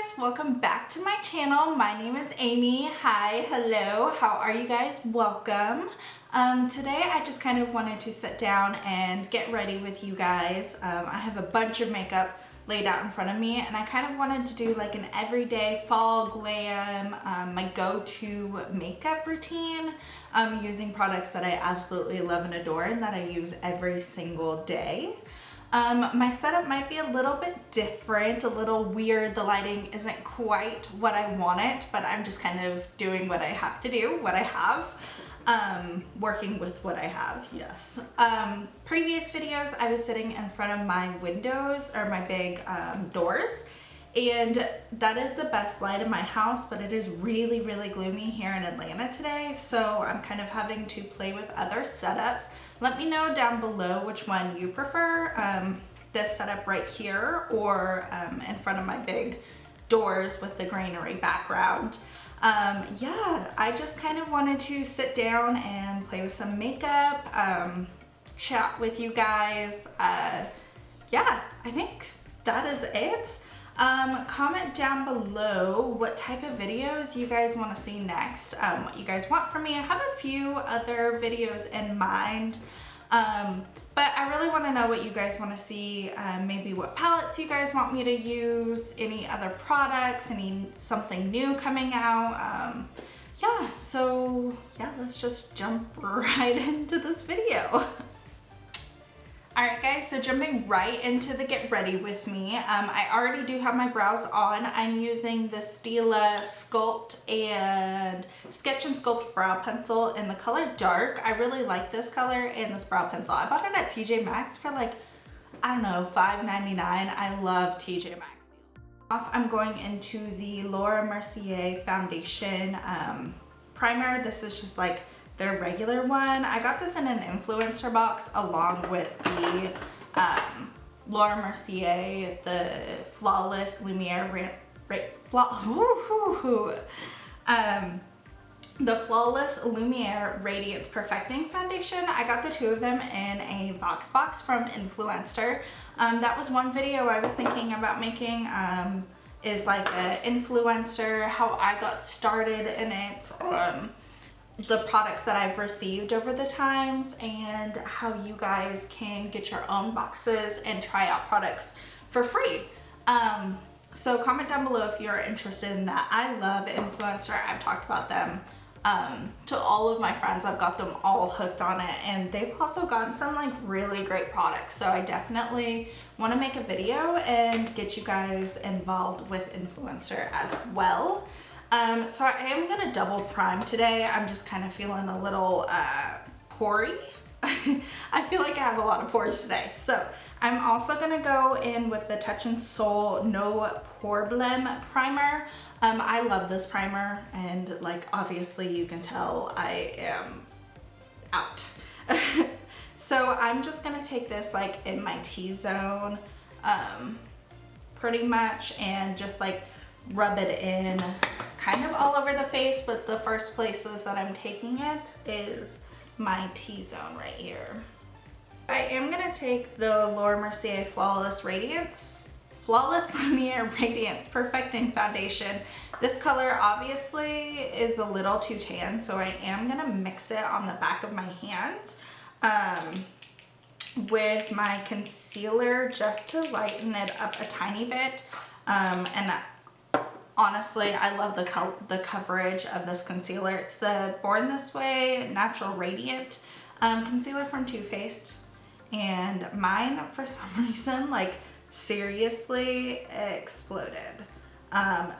guys, welcome back to my channel. My name is Amy. Hi, hello, how are you guys? Welcome. Today I just kind of wanted to sit down and get ready with you guys. I have a bunch of makeup laid out in front of me and I kind of wanted to do like an everyday fall glam, my go-to makeup routine using products that I absolutely love and adore and that I use every single day. My setup might be a little bit different, a little weird. The lighting isn't quite what I want it, but I'm just kind of doing what I have to do, what I have, working with what I have, yes. Previous videos, I was sitting in front of my windows or my big doors, and that is the best light in my house, but it is really, really gloomy here in Atlanta today, so I'm kind of having to play with other setups. Let me know down below which one you prefer, this setup right here or in front of my big doors with the greenery background. Yeah, I just kind of wanted to sit down and play with some makeup, chat with you guys. Yeah, I think that is it. Comment down below what type of videos you guys want to see next, what you guys want from me. I have a few other videos in mind, but I really want to know what you guys want to see, maybe what palettes you guys want me to use, any other products, something new coming out. Yeah, so yeah, let's just jump right into this video. Alright guys, so jumping right into the get ready with me. I already do have my brows on. I'm using the Stila Sculpt and Sketch and Sculpt brow pencil in the color dark. I really like this color and this brow pencil. I bought it at TJ Maxx for like, I don't know, $5.99. I love TJ Maxx. I'm going into the Laura Mercier foundation primer. This is just like their regular one. I got this in an influencer box along with the Laura Mercier, the Flawless Lumiere, the Flawless Lumiere Radiance Perfecting Foundation. I got the two of them in a Vox box from Influencer. That was one video I was thinking about making, is like an influencer, how I got started in it, the products that I've received over the times, and how you guys can get your own boxes and try out products for free. So comment down below if you're interested in that. I love Influencer. I've talked about them to all of my friends. I've got them all hooked on it, and they've also gotten some like really great products. So I definitely want to make a video and get you guys involved with Influencer as well. So I am gonna double prime today. I'm just kind of feeling a little pory. I feel like I have a lot of pores today. So I'm also gonna go in with the Touch in Sol No Problem primer. I love this primer, and like obviously you can tell I am out. So I'm just gonna take this like in my T-zone pretty much, and just like rub it in kind of all over the face, but the first places that I'm taking it is my T-zone right here. I am gonna take the Laura Mercier Flawless Lumiere Radiance Perfecting Foundation. This color obviously is a little too tan, so I am gonna mix it on the back of my hands with my concealer just to lighten it up a tiny bit. And honestly, I love the coverage of this concealer. It's the Born This Way Natural Radiant concealer from Too Faced, and mine for some reason like seriously exploded.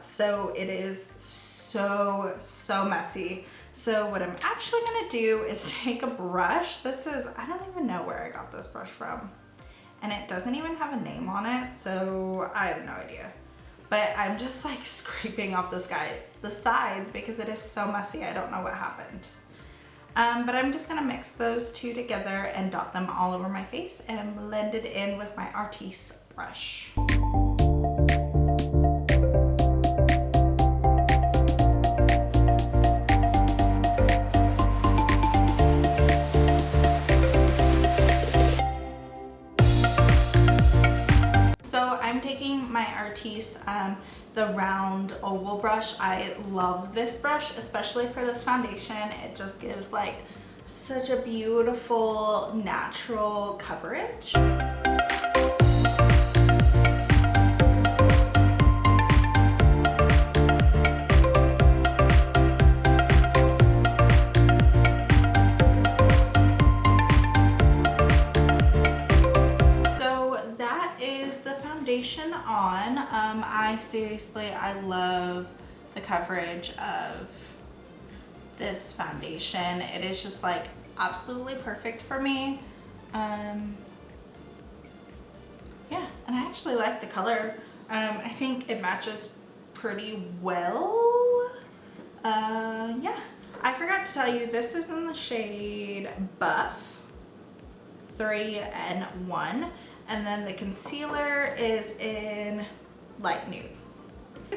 So it is so messy. So what I'm actually gonna do is take a brush. This is, I don't even know where I got this brush from, and it doesn't even have a name on it, so I have no idea. But I'm just like scraping off the sides because it is so messy. I don't know what happened. But I'm just gonna mix those two together and dot them all over my face and blend it in with my Artis brush. So I'm taking my Artis Catrice, the round oval brush. I love this brush, especially for this foundation. It just gives like such a beautiful natural coverage. On. I love the coverage of this foundation. It is just like absolutely perfect for me. Yeah, and I actually like the color. I think it matches pretty well. Yeah, I forgot to tell you, this is in the shade Buff 3 and 1. And then the concealer is in light nude.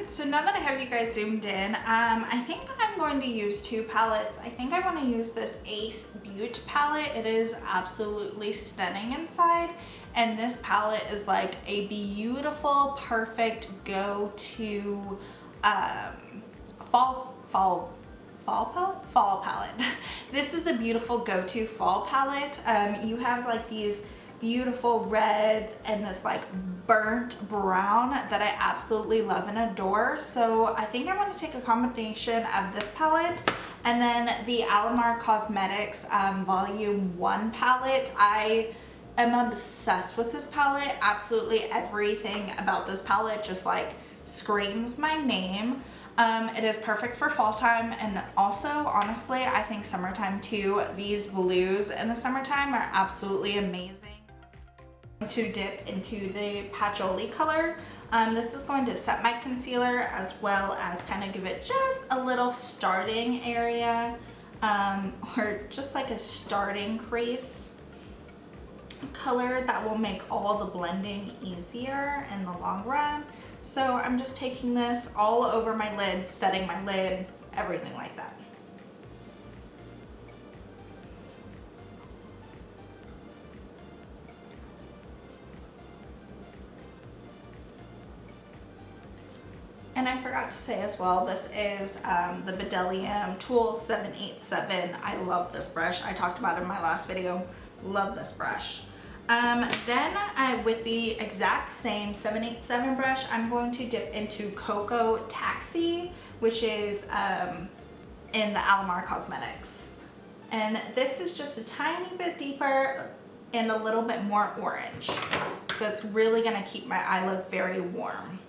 So now that I have you guys zoomed in, I think I'm going to use two palettes. I think I want to use this Ace Butte palette. It is absolutely stunning inside. And this palette is like a beautiful, perfect go-to fall palette. This is a beautiful go-to fall palette. You have like these beautiful reds and this like burnt brown that I absolutely love and adore. So I think I want to take a combination of this palette and then the Jaclyn Cosmetics Volume 1 palette. I am obsessed with this palette. Absolutely everything about this palette just like screams my name. It is perfect for fall time, and also honestly I think summertime too. These blues in the summertime are absolutely amazing. To dip into the patchouli color. This is going to set my concealer as well as kind of give it just a little starting area, or just like a starting crease color that will make all the blending easier in the long run. So I'm just taking this all over my lid, setting my lid, everything like that. And I forgot to say as well, this is the Bedellium Tool 787. I love this brush. I talked about it in my last video. Love this brush. Then with the exact same 787 brush, I'm going to dip into Cocoa Taxi, which is in the Jaclyn Cosmetics. And this is just a tiny bit deeper and a little bit more orange. So it's really gonna keep my eye look very warm.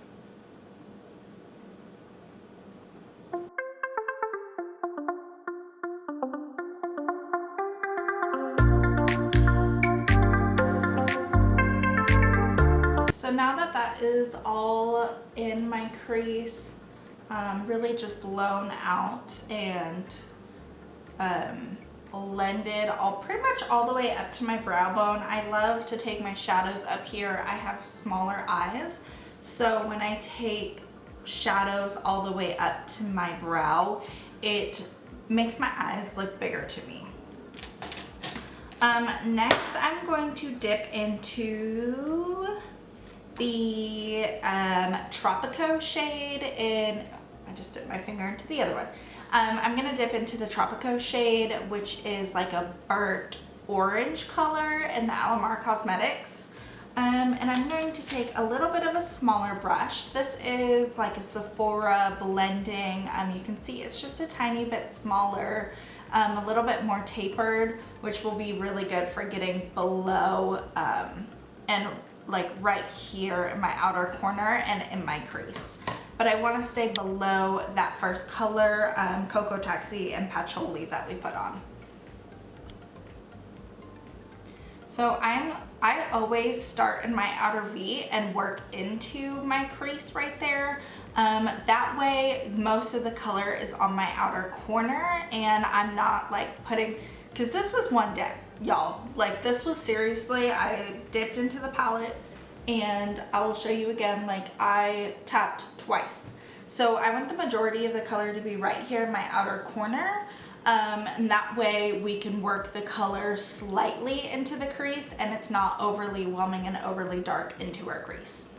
So now that that is all in my crease, really just blown out and blended pretty much all the way up to my brow bone. I love to take my shadows up here. I have smaller eyes, so when I take shadows all the way up to my brow, it makes my eyes look bigger to me. Next I'm going to dip into the Tropico shade in, I just dipped my finger into the other one. I'm gonna dip into the Tropico shade, which is like a burnt orange color in the Jaclyn Cosmetics. And I'm going to take a little bit of a smaller brush. This is like a Sephora blending. You can see it's just a tiny bit smaller, a little bit more tapered, which will be really good for getting below and like right here in my outer corner and in my crease. But I want to stay below that first color, Cocoa Taxi and Patchouli that we put on. So I always start in my outer V and work into my crease right there. That way most of the color is on my outer corner and I'm not like putting, because this was one dip, y'all. Like this was seriously, I dipped into the palette and I will show you again, like I tapped twice. So I want the majority of the color to be right here in my outer corner. And that way we can work the color slightly into the crease and it's not overly whelming and overly dark into our crease.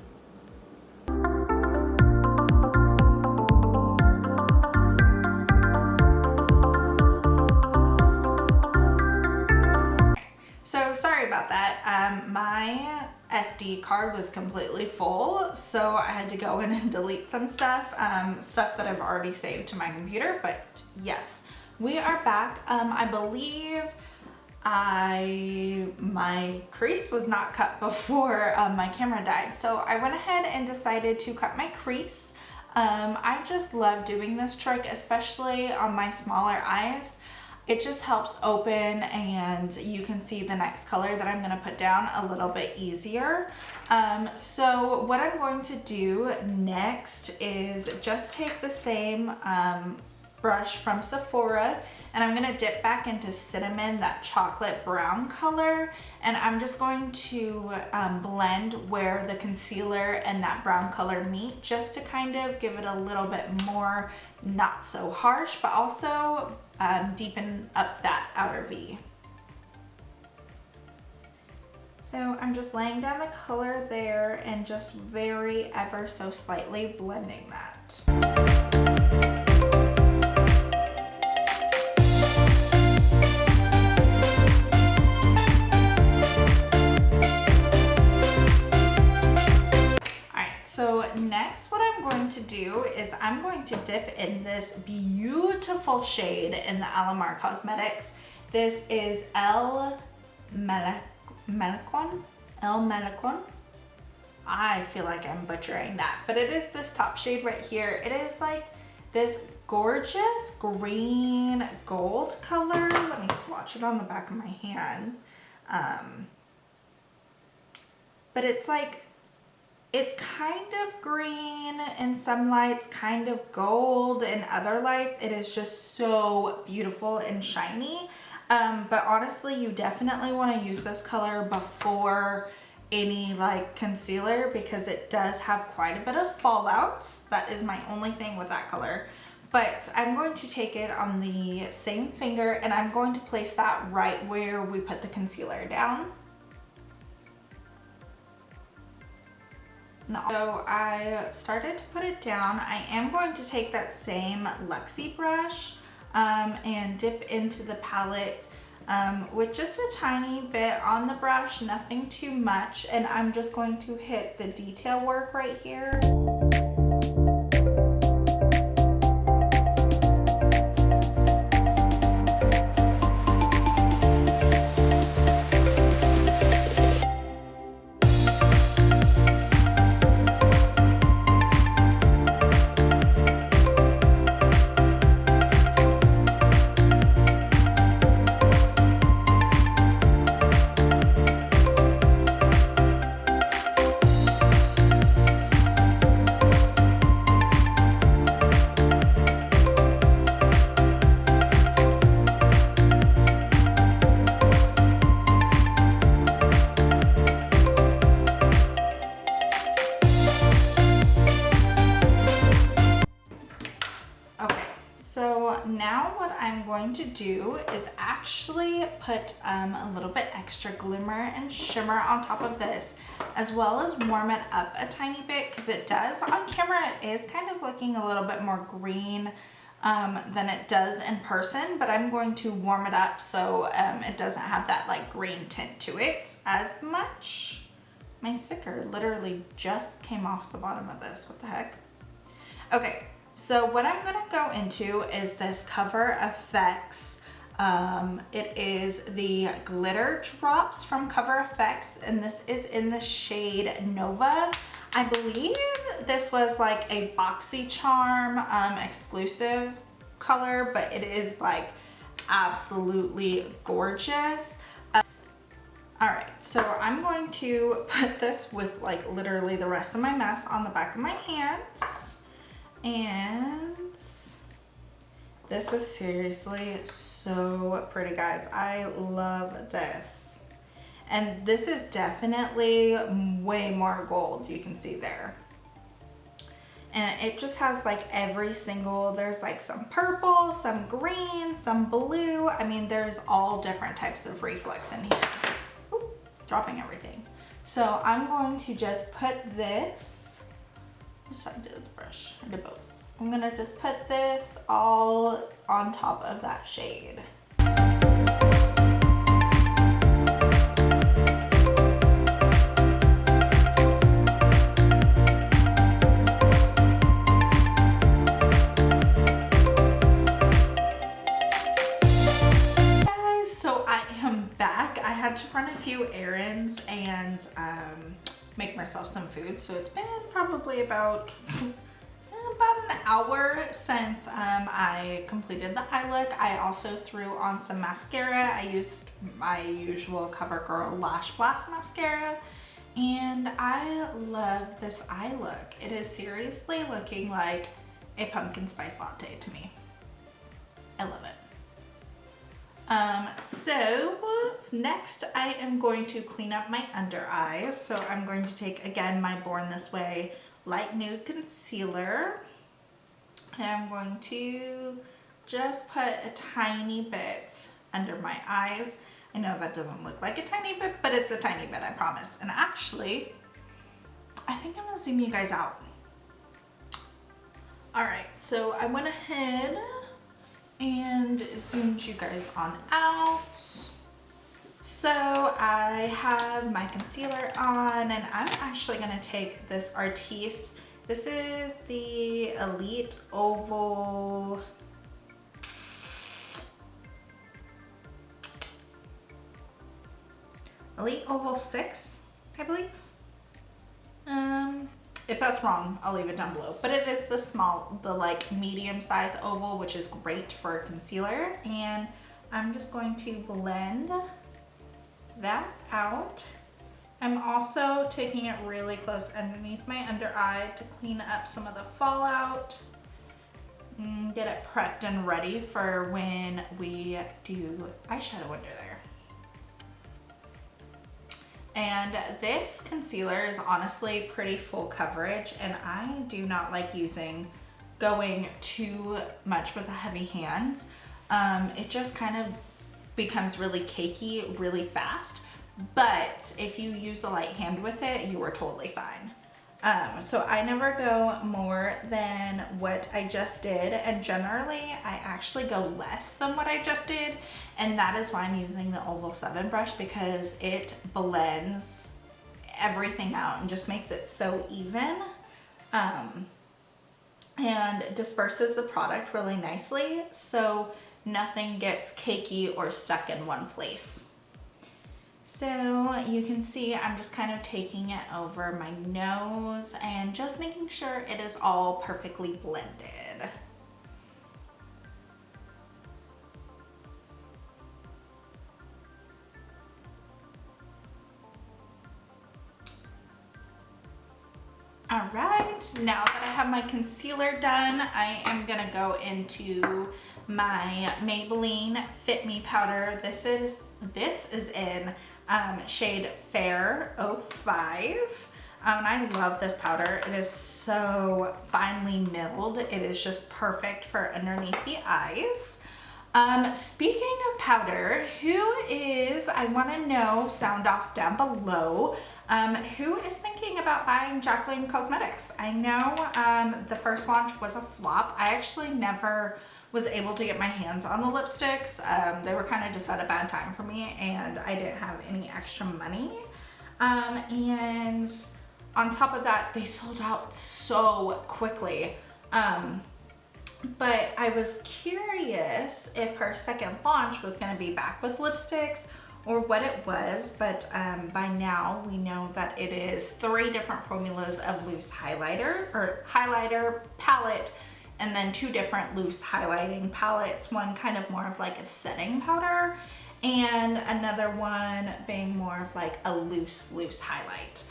SD card was completely full, so I had to go in and delete some stuff, stuff that I've already saved to my computer. But yes, we are back. I believe my crease was not cut before my camera died, so I went ahead and decided to cut my crease. I just love doing this trick, especially on my smaller eyes. It just helps open and you can see the next color that I'm going to put down a little bit easier. So what I'm going to do next is just take the same brush from Sephora, and I'm going to dip back into cinnamon, that chocolate brown color, and I'm just going to blend where the concealer and that brown color meet, just to kind of give it a little bit more, not so harsh, but also deepen up that outer V. So I'm just laying down the color there and just very ever so slightly blending that. So next what I'm going to do is I'm going to dip in this beautiful shade in the Jaclyn Cosmetics. This is El Melicon. I feel like I'm butchering that, but it is this top shade right here. It is like this gorgeous green gold color. Let me swatch it on the back of my hand. But it's like, it's kind of green in some lights, kind of gold in other lights. It is just so beautiful and shiny. But honestly, you definitely want to use this color before any like concealer, because it does have quite a bit of fallout. That is my only thing with that color. But I'm going to take it on the same finger and I'm going to place that right where we put the concealer down. So I started to put it down. I am going to take that same Luxie brush and dip into the palette with just a tiny bit on the brush, nothing too much, and I'm just going to hit the detail work right here. Now what I'm going to do is actually put a little bit extra glimmer and shimmer on top of this, as well as warm it up a tiny bit, because it does, on camera, it is kind of looking a little bit more green than it does in person, but I'm going to warm it up so it doesn't have that like green tint to it as much. My sticker literally just came off the bottom of this. What the heck? Okay. So what I'm going to go into is this Cover FX. It is the glitter drops from Cover FX, and this is in the shade Nova. I believe this was like a BoxyCharm exclusive color, but it is like absolutely gorgeous. Alright, so I'm going to put this with like literally the rest of my mess on the back of my hands. And this is seriously so pretty, guys. I love this. And this is definitely way more gold, you can see there. And it just has like every single, there's like some purple, some green, some blue. I mean, there's all different types of reflex in here. Ooh, dropping everything. So I'm going to just put this, which side did the brush? I did both. I'm gonna just put this all on top of that shade. make myself some food. So it's been probably about an hour since I completed the eye look. I also threw on some mascara. I used my usual CoverGirl Lash Blast mascara, and I love this eye look. It is seriously looking like a pumpkin spice latte to me. I love it. So next I am going to clean up my under eyes. So I'm going to take, again, my Born This Way light nude concealer, and I'm going to just put a tiny bit under my eyes. I know that doesn't look like a tiny bit, but it's a tiny bit, I promise. And actually, I think I'm gonna zoom you guys out. All right, so I went ahead and zoomed you guys on out. So I have my concealer on, and I'm actually gonna take this Artiste. This is the Elite Oval Elite Oval 6, I believe. If that's wrong, I'll leave it down below. But it is the like medium size oval, which is great for concealer. And I'm just going to blend that out. I'm also taking it really close underneath my under eye to clean up some of the fallout. Get it prepped and ready for when we do eyeshadow under there. And this concealer is honestly pretty full coverage, and I do not like going too much with a heavy hand. It just kind of becomes really cakey really fast, but if you use a light hand with it, you are totally fine. So I never go more than what I just did, and generally I actually go less than what I just did, and that is why I'm using the Oval 7 brush, because it blends everything out and just makes it so even, and disperses the product really nicely, so nothing gets cakey or stuck in one place. So you can see I'm just kind of taking it over my nose and just making sure it is all perfectly blended. All right, now that I have my concealer done, I am gonna go into my Maybelline Fit Me powder. This is in shade Fair 05. And I love this powder. It is so finely milled. It is just perfect for underneath the eyes. Speaking of powder, I want to know, sound off down below, who is thinking about buying Jaclyn Cosmetics? I know the first launch was a flop. I actually never was able to get my hands on the lipsticks. They were kind of just at a bad time for me, and I didn't have any extra money. And on top of that, they sold out so quickly. But I was curious if her second launch was gonna be back with lipsticks or what it was, but by now we know that it is 3 different formulas of loose highlighter palette, and then 2 different loose highlighting palettes, one kind of more of like a setting powder, and another one being more of like a loose highlight.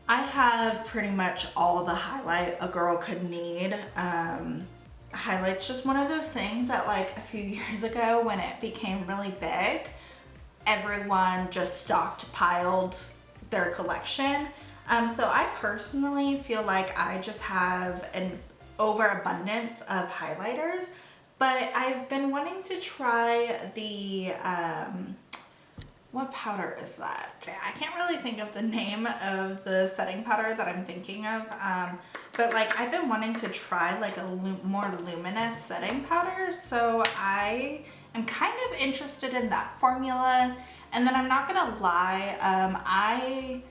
I have pretty much all the highlight a girl could need. Highlight's just one of those things that, like, a few years ago when it became really big, everyone just stockpiled their collection. So I personally feel like I just have an overabundance of highlighters, but I've been wanting to try the, what powder is that? I can't really think of the name of the setting powder that I'm thinking of, but like I've been wanting to try like a more luminous setting powder, so I am kind of interested in that formula. And then I'm not gonna lie, I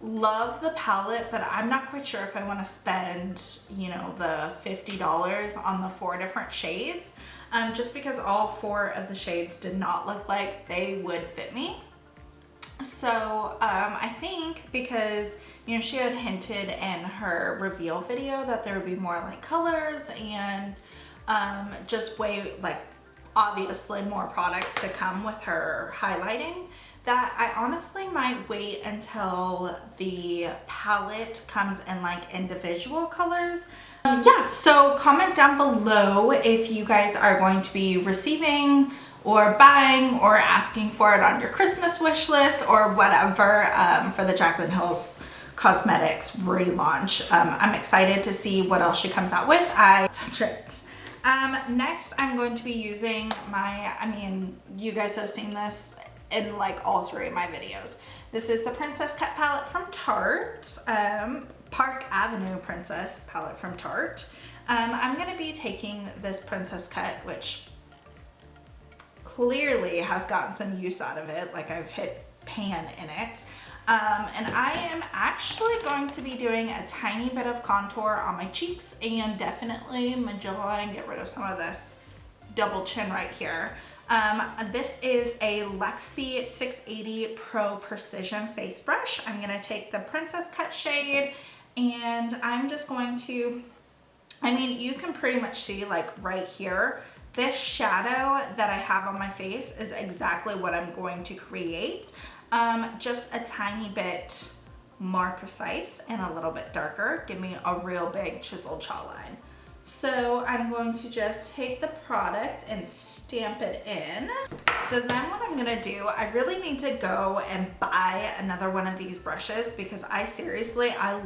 love the palette, but I'm not quite sure if I want to spend, you know, the $50 on the 4 different shades. just because all 4 of the shades did not look like they would fit me. So I think because, you know, she had hinted in her reveal video that there would be more like colors and just way like obviously more products to come with her highlighting, that I honestly might wait until the palette comes in like individual colors. Yeah, so comment down below if you guys are going to be receiving or buying or asking for it on your Christmas wish list or whatever for the Jaclyn Hill Cosmetics relaunch. I'm excited to see what else she comes out with. Next, I'm going to be using my, I mean, you guys have seen this in like all 3 of my videos. This is the Princess Cut palette from Tarte, Park Avenue Princess palette from Tarte. I'm going to be taking this Princess Cut, which clearly has gotten some use out of it, like I've hit pan in it. And I am actually going to be doing a tiny bit of contour on my cheeks and definitely my jawline, get rid of some of this double chin right here. This is a Lexi 680 Pro Precision Face Brush. I'm going to take the Princess Cut shade and I'm just going to, I mean, you can pretty much see like right here, this shadow that I have on my face is exactly what I'm going to create. Just a tiny bit more precise and a little bit darker. Give me a real big chiseled jawline. So I'm going to just take the product and stamp it in. So then what I'm gonna do, I really need to go and buy another one of these brushes because I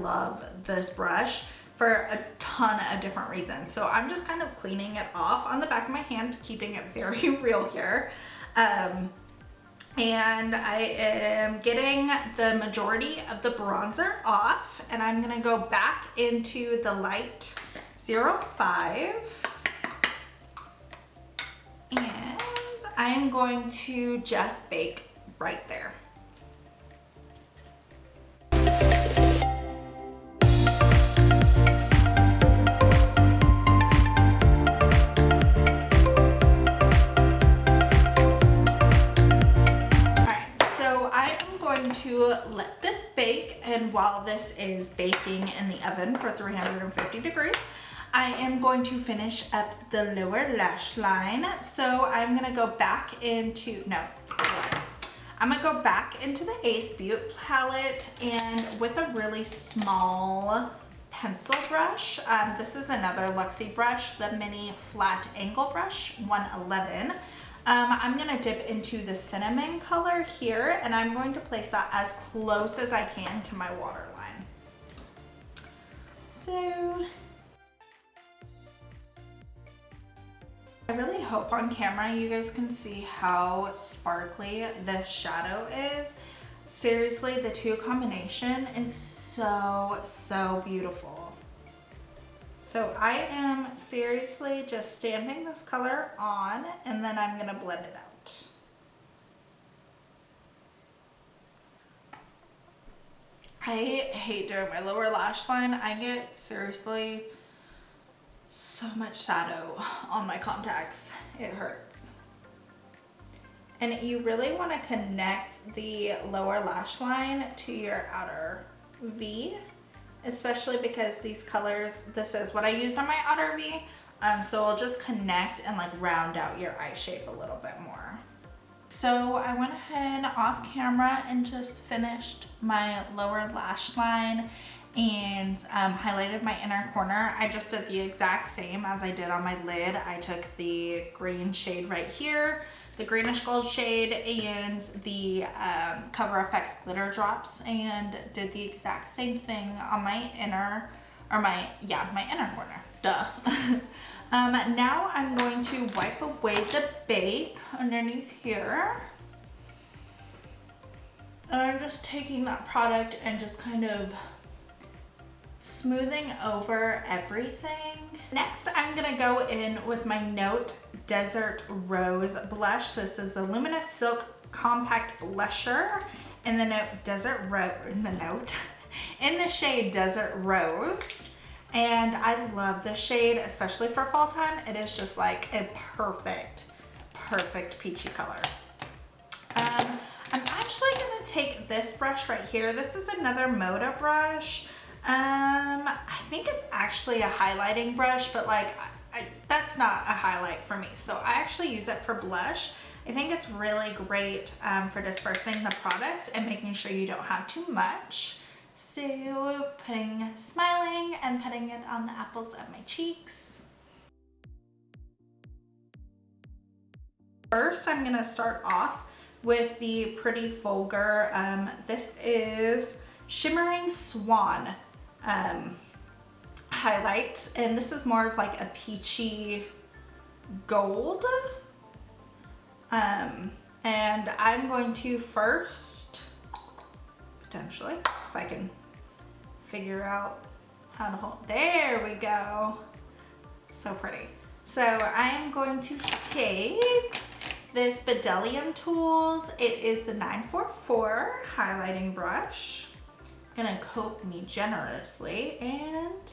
love this brush for a ton of different reasons. So I'm just kind of cleaning it off on the back of my hand, keeping it very real here. And I am getting the majority of the bronzer off and I'm gonna go back into the light 05 and I'm going to just bake right there. To let this bake, and while this is baking in the oven for 350 degrees, I am going to finish up the lower lash line. So I'm gonna go back into, I'm gonna go back into the Ace Beauty palette and with a really small pencil brush. This is another Luxie brush, the mini flat angle brush, 111. I'm gonna dip into the cinnamon color here and I'm going to place that as close as I can to my waterline. So I really hope on camera you guys can see how sparkly this shadow is. Seriously, the 2 combination is so beautiful. So I am seriously just stamping this color on and then I'm gonna blend it out. I hate doing my lower lash line. I get seriously so much shadow on my contacts. It hurts. And you really want to connect the lower lash line to your outer V. Especially because these colors, this is what I used on my outer V, so it'll just connect and like round out your eye shape a little bit more. So I went ahead off camera and just finished my lower lash line and highlighted my inner corner. I just did the exact same as I did on my lid. I took the green shade right here, the greenish gold shade, and the Cover FX glitter drops, and did the exact same thing on my inner, or my inner corner. Duh. Now I'm going to wipe away the bake underneath here. And I'm just taking that product and just kind of smoothing over everything. Next, I'm gonna go in with my Note Desert Rose blush. So this is the Luminous Silk Compact Blusher in the Note Desert Rose, in the shade Desert Rose. And I love this shade, especially for fall time. It is just like a perfect peachy color. I'm actually gonna take this brush right here. This is another Moda brush. I think it's actually a highlighting brush, but like that's not a highlight for me. So I actually use it for blush. I think it's really great for dispersing the product and making sure you don't have too much. So smiling and putting it on the apples of my cheeks. First, I'm gonna start off with the Pretty Vulgar. This is Shimmering Swan highlight, and this is more of like a peachy gold. And I'm going to first, potentially, if I can figure out how to hold, there we go. So pretty. So I'm going to take this Bedellium Tools. It is the 944 highlighting brush. Gonna coat me generously and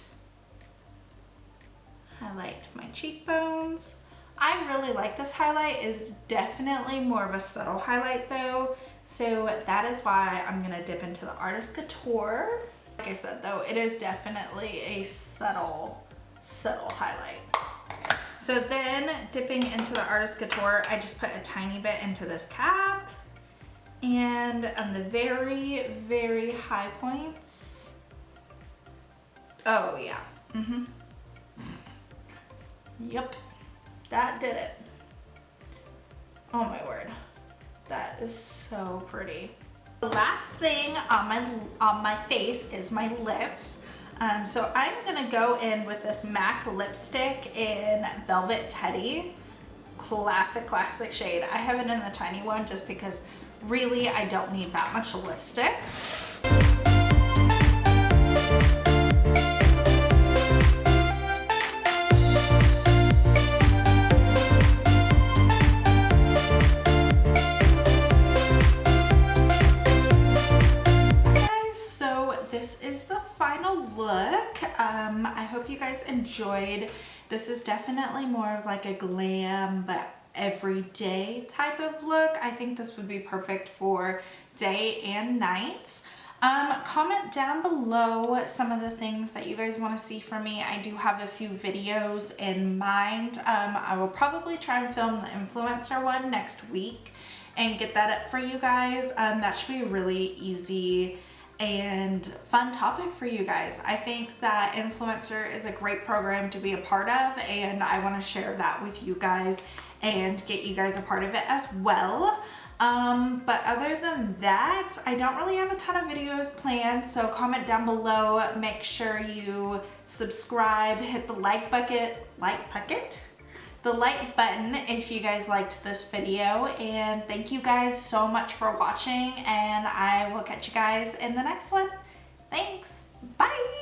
highlight my cheekbones. I really like this highlight. Is definitely more of a subtle highlight though, so that is why I'm gonna dip into the Artist Couture. Like I said though, it is definitely a subtle highlight. So then dipping into the Artist Couture, I just put a tiny bit into this cap, and on the very high points, oh yeah, yep. That did it. Oh my word. That is so pretty. The last thing on my face is my lips. So I'm gonna go in with this MAC lipstick in Velvet Teddy. Classic shade. I have it in the tiny one just because really I don't need that much lipstick. This is the final look. I hope you guys enjoyed. This is definitely more of like a glam but everyday type of look. I think this would be perfect for day and night. Comment down below some of the things that you guys want to see from me. I do have a few videos in mind. I will probably try and film the influencer one next week and get that up for you guys. That should be a really easy and fun topic for you guys. I think that influencer is a great program to be a part of, and I want to share that with you guys and get you guys a part of it as well. But other than that, I don't really have a ton of videos planned, so comment down below, make sure you subscribe, hit the like button if you guys liked this video, and thank you guys so much for watching, and I will catch you guys in the next one. Thanks, bye!